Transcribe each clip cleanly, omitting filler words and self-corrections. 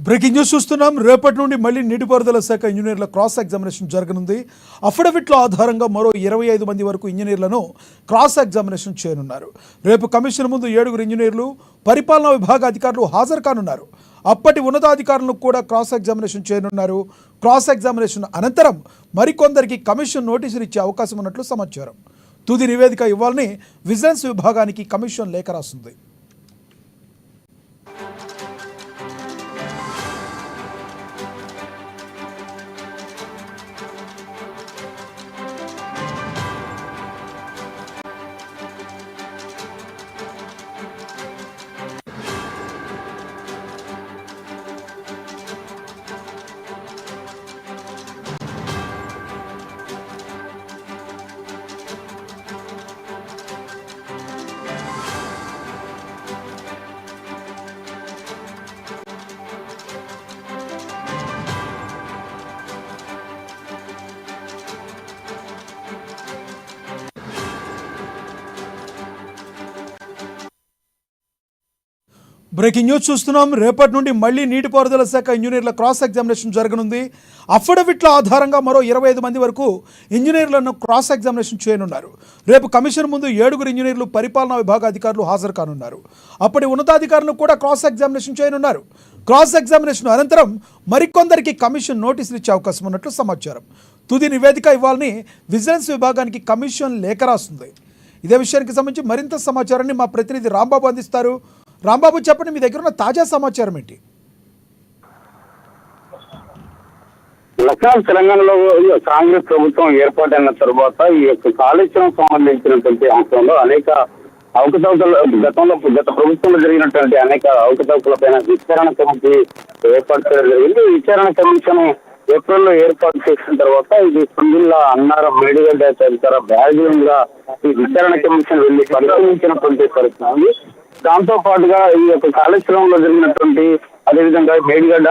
Breaking news చూస్తున్నాం. రేపటి నుండి మళ్ళీ నీటిపారుదల శాఖ ఇంజనీర్ల క్రాస్ ఎగ్జామినేషన్ జరగనుంది. అఫిడవిట్ల ఆధారంగా మరో 25 మంది వరకు ఇంజనీర్లను క్రాస్ ఎగ్జామినేషన్ చేయనున్నారు. రేపు కమిషన్ ముందు 7 ఇంజనీర్లు, పరిపాలనా విభాగ అధికారులు హాజరు కానున్నారు. అప్పటి ఉన్నతాధికారులను కూడా క్రాస్ ఎగ్జామినేషన్ చేయనున్నారు. క్రాస్ ఎగ్జామినేషన్ అనంతరం మరికొందరికి కమిషన్ నోటీసులు ఇచ్చే అవకాశం ఉన్నట్లు సమాచారం. తుది నివేదిక ఇవ్వాలని విజిలెన్స్ విభాగానికి కమిషన్ లేఖ రాస్తుంది. బ్రేకింగ్ న్యూస్ చూస్తున్నాం. రేపటి నుండి మళ్ళీ నీటిపారుదల శాఖ ఇంజనీర్ల క్రాస్ ఎగ్జామినేషన్ జరగనుంది. అఫిడవిట్ల ఆధారంగా మరో 25 మంది వరకు ఇంజనీర్లను క్రాస్ ఎగ్జామినేషన్ చేయనున్నారు. రేపు కమిషన్ ముందు 7 ఇంజనీర్లు, పరిపాలనా విభాగ అధికారులు హాజరు కానున్నారు. అప్పటి ఉన్నతాధికారులను కూడా క్రాస్ ఎగ్జామినేషన్ చేయనున్నారు. క్రాస్ ఎగ్జామినేషన్ అనంతరం మరికొందరికి కమిషన్ నోటీసులు ఇచ్చే అవకాశం ఉన్నట్లు సమాచారం. తుది నివేదిక ఇవ్వాలని విజిలెన్స్ విభాగానికి కమిషన్ లేఖ రాస్తుంది. ఇదే విషయానికి సంబంధించి మరింత సమాచారాన్ని మా ప్రతినిధి రాంబాబు అందిస్తారు. రాంబాబు, చెప్పండి, మీ దగ్గర ఉన్న తాజా సమాచారం ఏంటి? తెలంగాణలో కాంగ్రెస్ ప్రభుత్వం ఏర్పాటైన తర్వాత ఈ యొక్క కాళేశ్వరం సంబంధించినటువంటి అంశంలో అనేక అవకతవకలు గత ప్రభుత్వంలో జరిగినటువంటి అనేక అవకతవకల పైన విచారణ కమిటీ ఏర్పాటు చేయడం జరిగింది. ఈ విచారణ కమిషన్ ఏప్రిల్లో ఏర్పాటు చేసిన తర్వాత ఇది జిల్లా అన్నారం, మేడిగడ్డ తదితర బ్యారేజీలుగా ఈ విచారణ కమిషన్ వెళ్లి పరిశీలించినటువంటి పరిస్థితి ఉంది. దాంతో పాటుగా ఈ యొక్క కాళేశ్వరంలో జరిగినటువంటి, అదేవిధంగా మేడిగడ్డ,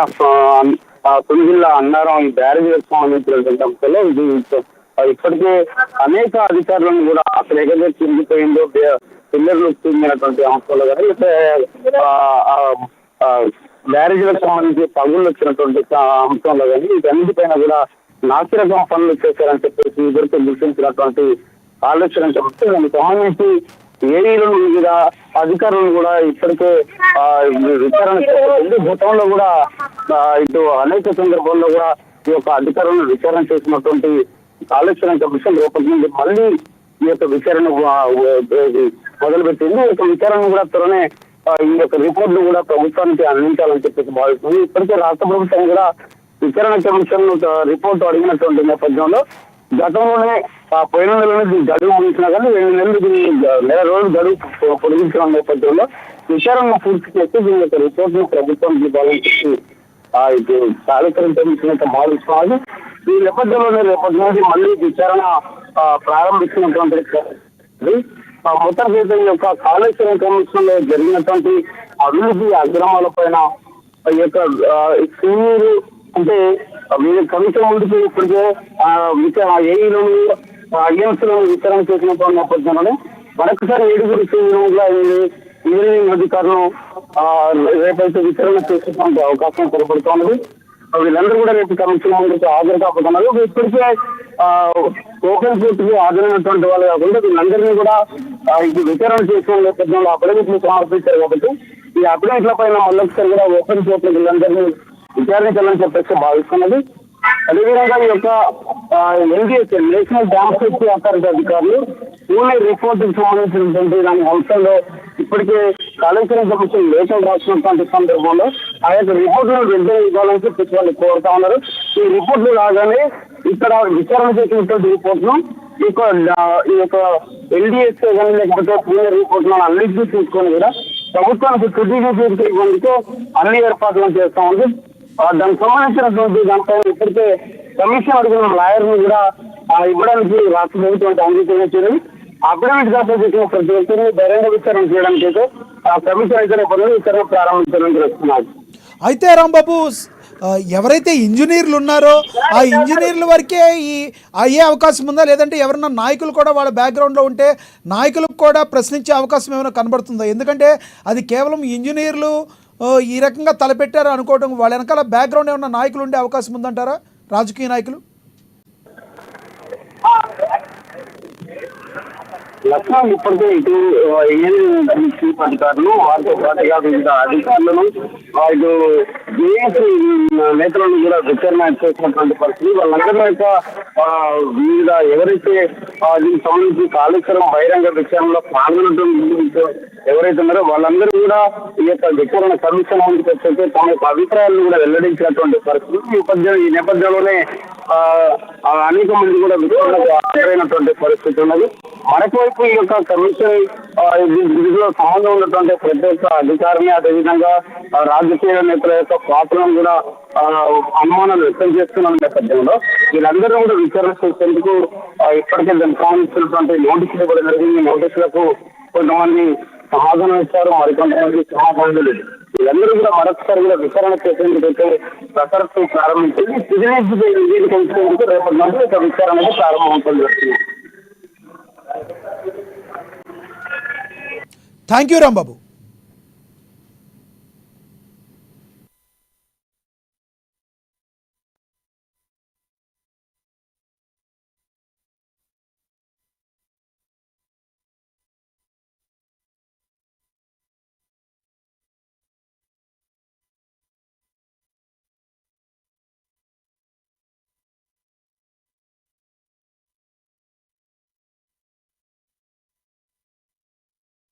జిల్లా అన్నారం ఈ బ్యారేజీలకు సంబంధించినటువంటి అంశంలో ఇది ఇప్పటికే అనేక అధికారులను కూడా అసలు ఎగదే చిందిపోయిందో పిల్లర్లు చెందినటువంటి అంశాలు కానీ బ్యారేజీలకు సంబంధించి పగుళ్ళు వచ్చినటువంటి అంశంలో కానీ వీటన్నిటిపైన కూడా నాసిరకం పనులు చేశారని చెప్పేసి ఇద్దరితో గుర్తించినటువంటి కాళేశ్వరం చెప్తే దానికి సంబంధించి ఏఈలను వివిధ అధికారులను కూడా ఇప్పటికే విచారణ చేస్తుంది. గతంలో కూడా ఇటు అనేక సందర్భాల్లో కూడా ఈ యొక్క అధికారులను విచారణ చేసినటువంటి కాళేశ్వరం కమిషన్ రేపటి నుండి మళ్ళీ ఈ యొక్క విచారణ మొదలుపెట్టింది. ఈ యొక్క విచారణ కూడా త్వరనే ఈ యొక్క రిపోర్ట్లు కూడా ప్రభుత్వానికి అందించాలని చెప్పేసి భావిస్తుంది. ఇప్పటికే రాష్ట్ర ప్రభుత్వం కూడా విచారణ కమిషన్ రిపోర్టు అడిగినటువంటి నేపథ్యంలో గతంలోనే పోయిన నెలలోనే గడువు ముగించినా కానీ 2 నెల రోజులు గడువు పొడిగించిన నేపథ్యంలో విచారణ పూర్తి చేసి దీని యొక్క రిపోర్ట్ ను ప్రభుత్వానికి ఇవ్వాలని చెప్పి ఇప్పుడు కాళేశ్వరం కమిషన్ యొక్క భావిస్తున్నారు. ఈ నేపథ్యంలోనే రేపటి నుండి మళ్ళీ విచారణ ప్రారంభించినటువంటి మొత్తం ఈ యొక్క కాళేశ్వరం కమిషన్ లో జరిగినటువంటి అభివృద్ధి అక్రమాల పైన ఈ యొక్క సీనియర్ అంటే వీళ్ళ కమిషన్ ముందుకు ఇప్పటికే ఏఈలను, ఐఎంసీలను విచారణ చేసినటువంటి నేపథ్యంలోనే మరొకసారి 7 సీనియర్లుగా ఇంజనీరింగ్ అధికారులను రేపైతే విచారణ చేసేటువంటి అవకాశం కనబడుతున్నది. వీళ్ళందరూ కూడా రేపు కమిషన్ ముందుకు హాజరు కాకపోతున్నారు. ఇప్పటికే ఓపెన్ కోర్టుకు హాజరైనటువంటి వాళ్ళు కాకుండా వీళ్ళందరినీ కూడా ఇది విచారణ చేసిన నేపథ్యంలో అఫిడవిట్లు సమర్పించారు. కాబట్టి ఈ అఫిడవిట్ల పైన మళ్ళొకసారి కూడా ఓపెన్ కోర్టు వీళ్ళందరినీ విచారించాలని చెప్పేసి భావిస్తున్నది. అదేవిధంగా ఈ యొక్క NDS national dam safety authority అధికారులు పూణే రిపోర్టుకు సంబంధించినటువంటి దాని అంశంలో ఇప్పటికే కాళేశ్వరం కమిషన్ లేఖలు రాసినటువంటి సందర్భంలో ఆ యొక్క రిపోర్టులను వెంటనే ఇవ్వాలని చెప్పేసి వాళ్ళు కోరుతా ఉన్నారు. ఈ రిపోర్టులు రాగానే ఇక్కడ విచారణ చేసినటువంటి రిపోర్ట్ను ఈ యొక్క ఎన్డీఎస్ కానీ లేకపోతే పూణే రిపోర్టులను అన్నింటినీ తీసుకొని కూడా ప్రభుత్వానికి తుదికి అన్ని ఏర్పాట్లు చేస్తా ఉంది. దానికి సంబంధించినటువంటి దానిపై ఇప్పటికే కమిషన్ అడిగిన లాయర్ను కూడా ఇవ్వడానికి రాష్ట్ర ప్రభుత్వం అంగీకరించింది. అఫిడవిట్ దాఖలు చేసిన ప్రతి ఒక్కరిని బహిరంగ విచారణ చేయడానికి అయితే కమిషన్ అయితే విచారణ ప్రారంభించాలని తెలుస్తున్నారు. అయితే రాంబాబు, ఎవరైతే ఇంజనీర్లు ఉన్నారో ఆ ఇంజనీర్ల వరకే ఈ అయ్యే అవకాశం ఉందా, లేదంటే ఎవరన్నా నాయకులు కూడా వాళ్ళ బ్యాక్గ్రౌండ్లో ఉంటే నాయకులకు కూడా ప్రశ్నించే అవకాశం ఏమైనా కనబడుతుందా? ఎందుకంటే అది కేవలం ఇంజనీర్లు ఈ రకంగా తలపెట్టారు అనుకోవడం వాళ్ళ వెనకాల బ్యాక్గ్రౌండ్ ఏమన్నా నాయకులు ఉండే అవకాశం ఉందంటారా, రాజకీయ నాయకులు? లక్ష్మణ్ ఇప్పటికే ఇటు చీఫ్ అధికారులు వారితో పాటుగా వివిధ అధికారులను ఇటు జేఏసీ నేతలను కూడా విచారణ చేసినటువంటి పరిస్థితి. వాళ్ళందరి యొక్క వివిధ ఎవరైతే దీనికి సంబంధించి కాళేశ్వరం బహిరంగ విచారణలో పాల్గొనడం ఎవరైతే ఉన్నారో వాళ్ళందరూ కూడా ఈ యొక్క విచారణ కమిషన్ ముందుకు వచ్చేసి తమ యొక్క అభిప్రాయాలను కూడా వెల్లడించినటువంటి పరిస్థితి. ఈ నేపథ్యంలోనే అనేక మంది కూడా విచారణకు హాజరైనటువంటి పరిస్థితి ఉన్నది. మరొకవైపు ఈ యొక్క కమిషన్ దీనిలో సంబంధం ఉన్నటువంటి ప్రతి ఒక్క అధికారిని, అదేవిధంగా రాజకీయ నేతల యొక్క పాత్రను కూడా అనుమానాలు వ్యక్తం చేస్తున్న నేపథ్యంలో వీళ్ళందరూ కూడా విచారణ చేసేందుకు ఇప్పటికే దానికి సంబంధించినటువంటి నోటీసులు కూడా జరిగింది. నోటీసులకు కొంతమంది సమాధానం ఇచ్చారు, మరికొంతమంది సమాధానం లేదు. వీళ్ళందరూ కూడా మరొకసారి కూడా విచారణ చేసేందుకైతే కసరత్తు ప్రారంభించింది. నివేదిక ఇచ్చేందుకు రేపటి నుంచి ఒక విచారణ ప్రారంభమవుతుంది. Thank you Rambabu.